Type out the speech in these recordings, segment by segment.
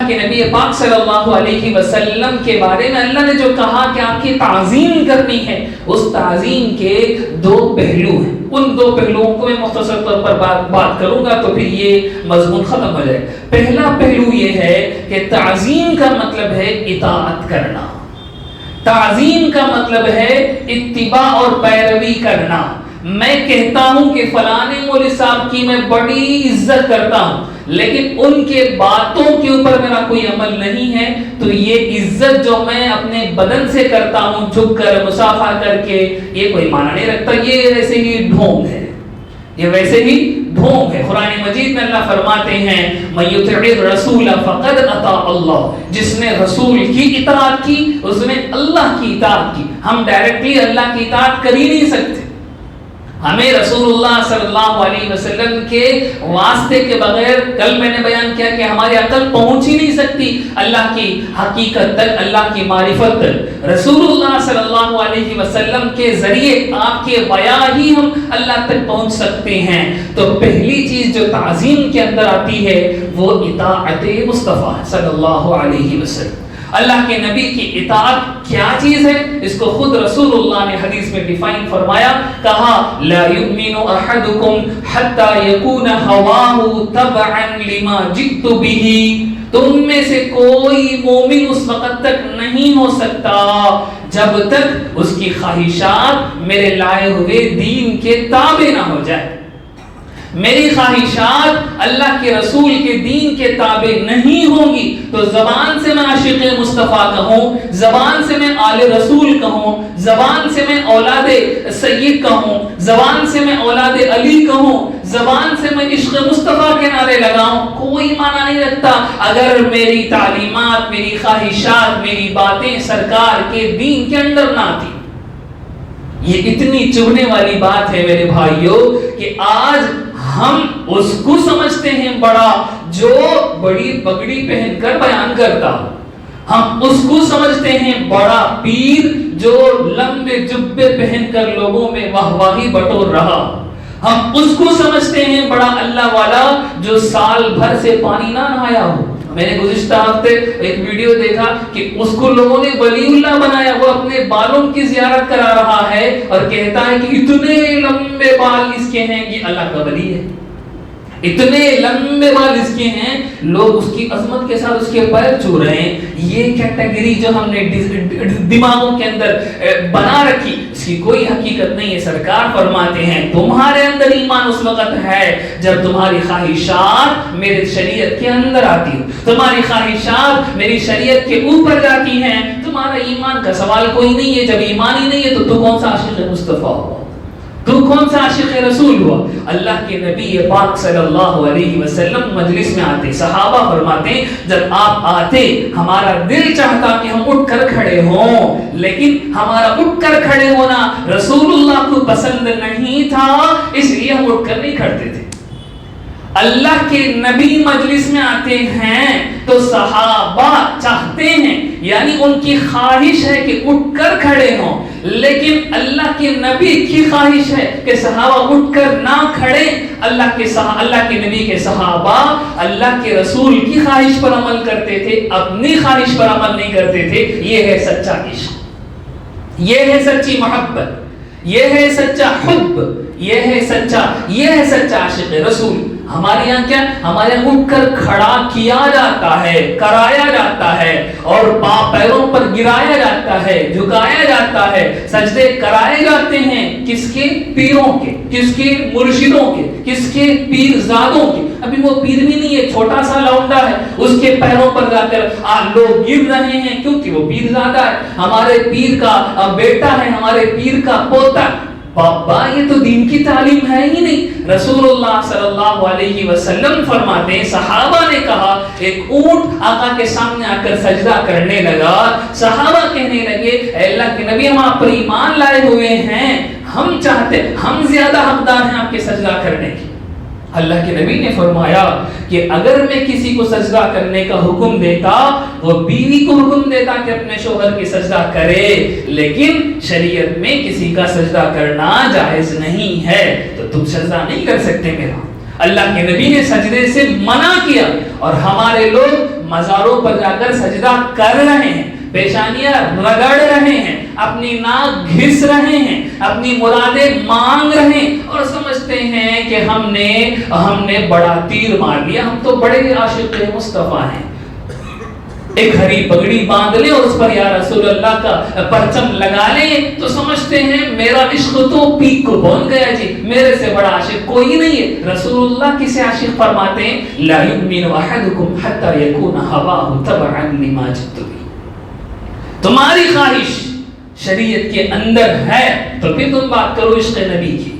کے نبی پاک صلی اللہ علیہ وسلم کے بارے میں اللہ نے جو کہا کہ آپ کی تعظیم کرنی ہے، اس تعظیم کے دو پہلو ہیں. ان دو پہلوؤں کو میں مختصر طور پر بات کروں گا تو پھر یہ مضمون ختم ہو جائے. پہلا پہلو یہ ہے کہ تعظیم کا مطلب ہے اطاعت کرنا. تعظیم کا مطلب ہے اتباع اور پیروی کرنا. میں کہتا ہوں کہ فلاں مولوی صاحب کی میں بڑی عزت کرتا ہوں، لیکن ان کے باتوں کے اوپر میرا کوئی عمل نہیں ہے، تو یہ عزت جو میں اپنے بدن سے کرتا ہوں جھک کر مصافحہ کر کے، یہ کوئی معنی نہیں رکھتا. یہ ویسے ہی ڈھونگ ہے، یہ ویسے ہی ڈھونگ ہے. قرآن مجید میں اللہ فرماتے ہیں مَن یُطِعِ الرَّسُولَ فَقَدْ أَطَاعَ اللَّهُ، جس نے رسول کی اطاعت کی اس نے اللہ کی اطاعت کی. ہم ڈائریکٹلی اللہ کی اطاعت کر ہی نہیں سکتے. ہمیں رسول اللہ صلی اللہ علیہ وسلم کے واسطے کے بغیر، کل میں نے بیان کیا کہ ہماری عقل پہنچ ہی نہیں سکتی اللہ کی حقیقت تک، اللہ کی معرفت تک. رسول اللہ صلی اللہ علیہ وسلم کے ذریعے آپ کے بیان ہی ہم اللہ تک پہنچ سکتے ہیں. تو پہلی چیز جو تعظیم کے اندر آتی ہے وہ اطاعت مصطفیٰ صلی اللہ علیہ وسلم. اللہ کے نبی کی اطاعت کیا چیز ہے اس کو خود رسول اللہ نے حدیث میں ڈیفائن فرمایا. کہا لا یؤمن احدکم حتی یکون ہواہ تبعا لما جئت بہ، تم میں سے کوئی مومن اس وقت تک نہیں ہو سکتا جب تک اس کی خواہشات میرے لائے ہوئے دین کے تابع نہ ہو جائے. میری خواہشات اللہ کے رسول کے دین کے تابع نہیں ہوں گی تو زبان سے میں عاشق مصطفیٰ کہوں، زبان سے میں آل رسول کہوں، زبان سے میں اولاد سید کہوں، زبان سے میں اولاد علی کہوں، زبان سے میں عشق مصطفیٰ کے نعرے لگاؤں، کوئی معنی نہیں رکھتا اگر میری تعلیمات، میری خواہشات، میری باتیں سرکار کے دین کے اندر نہ آتی. یہ اتنی چبھنے والی بات ہے میرے بھائیوں کہ آج ہم اس کو سمجھتے ہیں بڑا جو بڑی پگڑی پہن کر بیان کرتا. ہم اس کو سمجھتے ہیں بڑا پیر جو لمبے جبے پہن کر لوگوں میں واہواہی بٹور رہا. ہم اس کو سمجھتے ہیں بڑا اللہ والا جو سال بھر سے پانی نہ نہایا ہو. میں نے گزشتہ ہفتے ایک ویڈیو دیکھا کہ اس کو لوگوں نے ولی اللہ بنایا، وہ اپنے بالوں کی زیارت کرا رہا ہے اور کہتا ہے کہ اتنے لمبے بال اس کے ہیں کہ اللہ کا ولی ہے. اتنے لمبے بال اس کے ہیں، لوگ اس کی عظمت کے ساتھ اس کے پیر چھو رہے ہیں. یہ کیٹیگری جو ہم نے دماغوں کے اندر بنا رکھی اس کی کوئی حقیقت نہیں ہے. سرکار فرماتے ہیں تمہارے اندر ایمان اس وقت ہے جب تمہاری خواہشات میرے شریعت کے اندر آتی ہو، تمہاری خواہشات میری شریعت کے اوپر جاتی ہیں. تمہارا ایمان کا سوال کوئی نہیں ہے. جب ایمان ہی نہیں ہے تو کون سا عاشق مصطفیٰ ہوا، تو کون سا عاشق رسول ہوا؟ اللہ کے نبی پاک صلی اللہ علیہ وسلم مجلس میں آتے، صحابہ فرماتے ہیں جب آپ آتے ہمارا دل چاہتا کہ ہم اٹھ کر کھڑے ہوں، لیکن ہمارا اٹھ کر کھڑے ہونا رسول اللہ کو پسند نہیں تھا، اس لیے ہم اٹھ کر نہیں کھڑتے تھے. اللہ کے نبی مجلس میں آتے ہیں تو صحابہ چاہتے ہیں، یعنی ان کی خواہش ہے کہ اٹھ کر کھڑے ہوں، لیکن اللہ کے نبی کی خواہش ہے کہ صحابہ اٹھ کر نہ کھڑے. اللہ کے نبی کے صحابہ اللہ کے رسول کی خواہش پر عمل کرتے تھے، اپنی خواہش پر عمل نہیں کرتے تھے. یہ ہے سچا عشق، یہ ہے سچی محبت، یہ ہے سچا حب، یہ ہے سچا عاشق رسول. ہمارے یہاں کیا، ہمارے یہاں اٹھ کر کھڑا کیا جاتا ہے، کرایا جاتا ہے اور پیروں پر گرایا جاتا ہے، جھکایا جاتا ہے، سجدے کرائے جاتے ہیں. کس کے؟ پیروں کے. کس کے؟ مرشدوں کے. کس کے؟ پیرزادوں کے. ابھی وہ پیر بھی نہیں ہے، چھوٹا سا لونڈا ہے، اس کے پیروں پر جا کر لوگ گر رہے ہیں کیونکہ وہ پیرزادہ ہے، ہمارے پیر کا بیٹا ہے، ہمارے پیر کا پوتا. بابا یہ تو دین کی تعلیم ہے ہی نہیں. رسول اللہ صلی اللہ علیہ وسلم فرماتے ہیں صحابہ نے کہا ایک اونٹ آقا کے سامنے آ کر سجدہ کرنے لگا. صحابہ کہنے لگے اے اللہ کے نبی ہم آپ پر ایمان لائے ہوئے ہیں، ہم چاہتے ہم زیادہ حقدار ہیں آپ کے سجدہ کرنے کی. اللہ کے نبی نے فرمایا کہ اگر میں کسی کو سجدہ کرنے کا حکم دیتا وہ بیوی کو حکم دیتا کہ اپنے شوہر کی سجدہ کرے، لیکن شریعت میں کسی کا سجدہ کرنا جائز نہیں ہے تو تم سجدہ نہیں کر سکتے میرا. اللہ کے نبی نے سجدے سے منع کیا اور ہمارے لوگ مزاروں پر جا کر سجدہ کر رہے ہیں، پیشانیاں رگڑ رہے ہیں، اپنی ناک گھس رہے ہیں، اپنی مرادیں مانگ رہے ہیں اور سمجھتے ہیں کہ ہم نے بڑا تیر مار لیا، ہم تو بڑے عاشق مصطفیٰ ہیں۔ ایک ہری پگڑی باندھ لے اور اس پر یا رسول اللہ کا پرچم لگا لے تو سمجھتے ہیں میرا عشق تو پیک کو پہنچ گیا جی، میرے سے بڑا عاشق کوئی نہیں ہے۔ رسول اللہ کسے عاشق فرماتے ہیں؟ لا یؤمن احدکم حتی یکون ہواہ تبعا لما جئت بہ۔ تمہاری خواہش شریعت کے اندر ہے تو پھر تم بات کرو عشق نبی کی،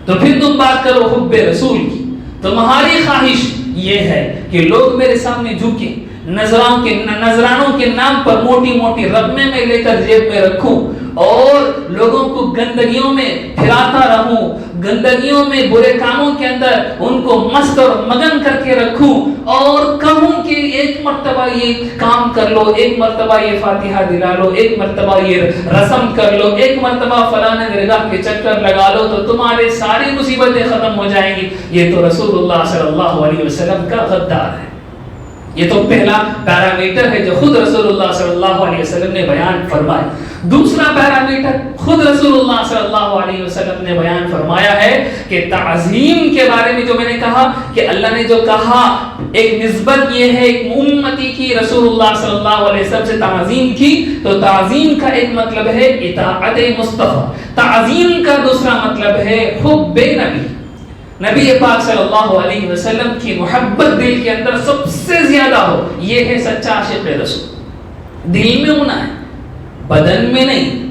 تو پھر تم بات کرو حب رسول کی۔ تمہاری خواہش یہ ہے کہ لوگ میرے سامنے جھکیں، نذرانوں کے نام پر موٹی موٹی رقمیں میں لے کر جیب میں رکھوں اور لوگوں کو گندگیوں میں پھراتا رہوں، گندگیوں میں برے کاموں کے اندر ان کو مست اور مگن کر کے رکھوں اور کہوں کہ ایک مرتبہ یہ کام کر لو، ایک مرتبہ یہ فاتحہ دلا لو، ایک مرتبہ یہ رسم کر لو، ایک مرتبہ فلاں درگاہ کے چکر لگا لو تو تمہارے ساری مصیبتیں ختم ہو جائیں گی۔ یہ تو رسول اللہ صلی اللہ علیہ وسلم کا غدار ہے۔ یہ تو پہلا پیرامیٹر ہے جو خود رسول اللہ صلی اللہ علیہ وسلم نے بیان فرمایا۔ دوسرا پیرامیٹر خود رسول اللہ صلی اللہ علیہ وسلم نے بیان فرمایا ہے کہ تعظیم کے بارے میں جو میں نے کہا کہ اللہ نے جو کہا ایک نسبت یہ ہے ایک امتی کی رسول اللہ صلی اللہ علیہ وسلم سے تعظیم کی، تو تعظیم کا ایک مطلب ہے اطاعت مصطفیٰ، تعظیم کا دوسرا مطلب ہے حب نبی۔ نبی پاک صلی اللہ علیہ وسلم کی محبت دل کے اندر سب سے زیادہ ہو، یہ ہے سچا عاشق رسول۔ دل میں ہونا ہے، بدن میں نہیں،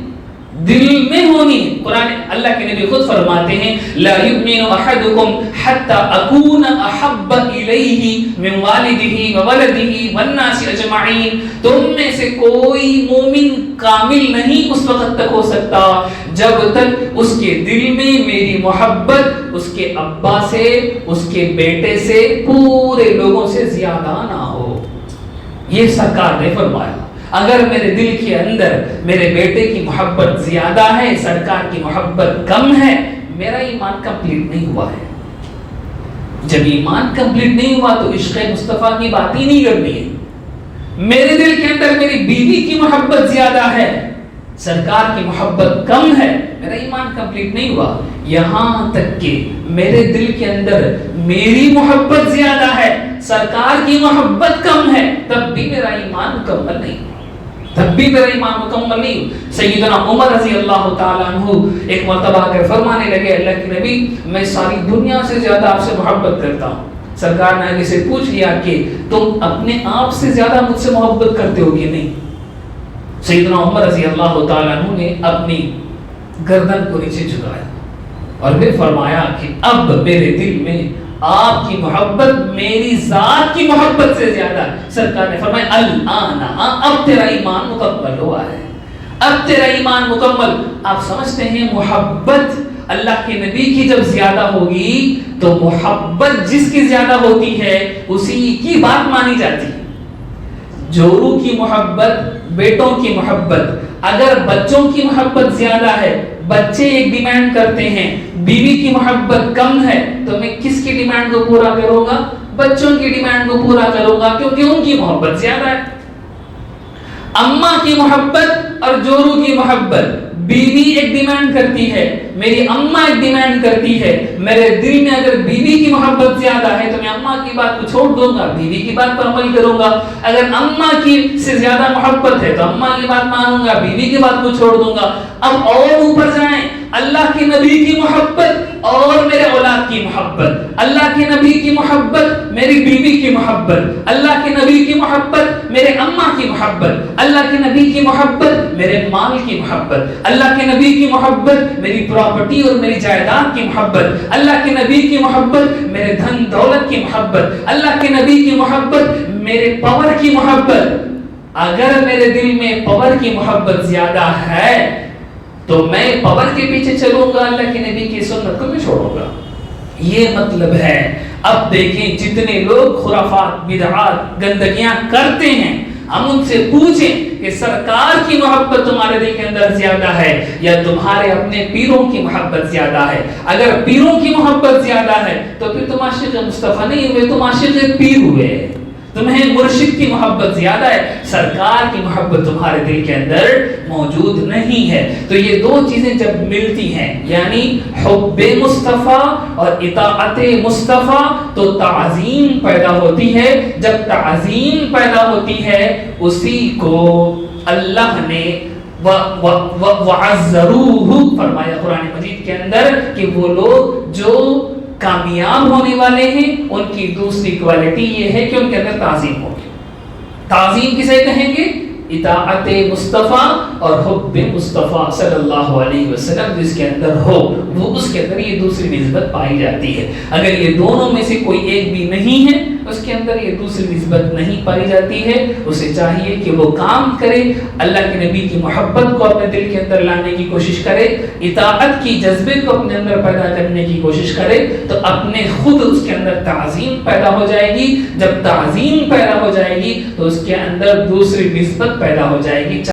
دل میں ہونی ہے۔ قرآن اللہ کے نبی خود فرماتے ہیں لا یؤمن احدکم حتی اکون احب الیہ من والدہ وولدہ والناس اجمعین۔ تم میں سے کوئی مومن کامل نہیں اس وقت تک ہو سکتا جب تک اس کے دل میں میری محبت اس کے ابا سے، اس کے بیٹے سے، پورے لوگوں سے زیادہ نہ ہو۔ یہ سرکار نے فرمایا اگر میرے دل کے اندر میرے بیٹے کی محبت زیادہ ہے، سرکار کی محبت کم ہے، میرا ایمان کمپلیٹ نہیں ہوا ہے۔ جب ایمان کمپلیٹ نہیں ہوا تو عشق مصطفیٰ کی بات ہی نہیں کرنی ہے۔ میرے دل کے اندر میری بیوی کی محبت زیادہ ہے، سرکار کی محبت کم ہے، میرا ایمان کمپلیٹ نہیں ہوا۔ یہاں تک کہ میرے دل کے اندر میری محبت زیادہ ہے، سرکار کی محبت کم ہے، تب بھی میرا ایمان مکمل نہیں، تب بھی میرا ایمان مکمل نہیں۔ سیدنا عمر رضی اللہ تعالیٰ عنہ ایک مرتبہ آ کر فرمانے لگے اللہ کے نبی میں ساری دنیا سے زیادہ آپ سے محبت کرتا ہوں۔ سرکار نے آگے سے پوچھ لیا کہ تم اپنے آپ سے زیادہ مجھ سے محبت کرتے ہو کہ نہیں؟ سیدنا عمر رضی اللہ تعالیٰ عنہ نے اپنی گردن کو نیچے جھکایا اور پھر فرمایا کہ اب میرے دل میں آپ کی محبت میری ذات کی محبت سے زیادہ ہے۔ سرکار نے فرمایا الآن، اب تیرا ایمان مکمل ہوا ہے، اب تیرا ایمان مکمل۔ آپ سمجھتے ہیں محبت اللہ کے نبی کی جب زیادہ ہوگی تو محبت جس کی زیادہ ہوتی ہے اسی کی بات مانی جاتی ہے۔ جورو کی محبت، بیٹوں کی محبت، اگر بچوں کی محبت زیادہ ہے، بچے ایک ڈیمانڈ کرتے ہیں، بیوی کی محبت کم ہے، تو میں کس کی ڈیمانڈ کو پورا کروں گا؟ بچوں کی ڈیمانڈ کو پورا کروں گا کیونکہ ان کی محبت زیادہ ہے۔ اماں کی محبت اور جورو کی محبت، بیوی ایک ڈیمانڈ کرتی ہے، میری اماں ایک ڈیمانڈ کرتی ہے، میرے دل میں اگر بیوی کی محبت زیادہ ہے تو میں اماں کی بات کو چھوڑ دوں گا، بیوی کی بات پر عمل کروں گا۔ اگر اماں کی سے زیادہ محبت ہے تو اماں کی بات مانوں گا، بیوی کی بات کو چھوڑ دوں گا۔ اب اور اوپر جائیں، اللہ کے نبی کی محبت اور میرے اولاد کی محبت، اللہ کے نبی کی محبت میری بیوی کی محبت، اللہ کے نبی کی محبت میرے اماں کی محبت، اللہ کے نبی کی محبت میرے مال کی محبت، اللہ کے نبی کی محبت میری پراپرٹی اور میری جائیداد کی محبت، اللہ کے نبی کی محبت میرے دھن دولت کی محبت، اللہ کے نبی کی محبت میرے پاور کی محبت۔ اگر میرے دل میں پاور کی محبت زیادہ ہے تو میں پاور کے پیچھے چلوں گا، اللہ کے نبی کی سنت کو میں چھوڑوں گا۔ یہ مطلب ہے۔ اب دیکھیں جتنے لوگ خرافات، بدعات، گندگیاں کرتے ہیں، ہم ان سے پوچھیں کہ سرکار کی محبت تمہارے دل کے اندر زیادہ ہے یا تمہارے اپنے پیروں کی محبت زیادہ ہے؟ اگر پیروں کی محبت زیادہ ہے تو پھر تم عاشق مصطفیٰ نہیں ہوئے، تم عاشق پیر ہوئے، تمہیں مرشد کی محبت زیادہ ہے، سرکار کی محبت تمہارے دل کے اندر موجود نہیں ہے۔ تو یہ دو چیزیں جب ملتی ہیں، یعنی حب مصطفیٰ اور اطاعت مصطفیٰ، تو تعظیم پیدا ہوتی ہے۔ جب تعظیم پیدا ہوتی ہے، اسی کو اللہ نے وَعَزَّرُوهُ فرمایا قرآن مجید کے اندر کہ وہ لوگ جو کامیاب ہونے والے ہیں ان کی دوسری کوالٹی یہ ہے کہ ان کے اندر تعظیم ہوگی۔ تعظیم کسے کہیں گے؟ اطاعت مصطفیٰ اور حب مصطفیٰ صلی اللہ علیہ وسلم جس کے اندر ہو، وہ اس کے اندر یہ دوسری نسبت پائی جاتی ہے۔ اگر یہ دونوں میں سے کوئی ایک بھی نہیں ہے، اس کے اندر یہ دوسری نسبت نہیں پائی جاتی ہے۔ اسے چاہیے کہ وہ کام کرے، اللہ کے نبی کی محبت کو اپنے دل کے اندر لانے کی کوشش کرے، اطاعت کی جذبے کو اپنے اندر پیدا کرنے کی کوشش کرے، تو اپنے خود اس کے اندر تعظیم پیدا ہو جائے گی۔ جب تعظیم پیدا ہو جائے گی تو اس کے اندر دوسری نسبت پیدا ہو جائے گی۔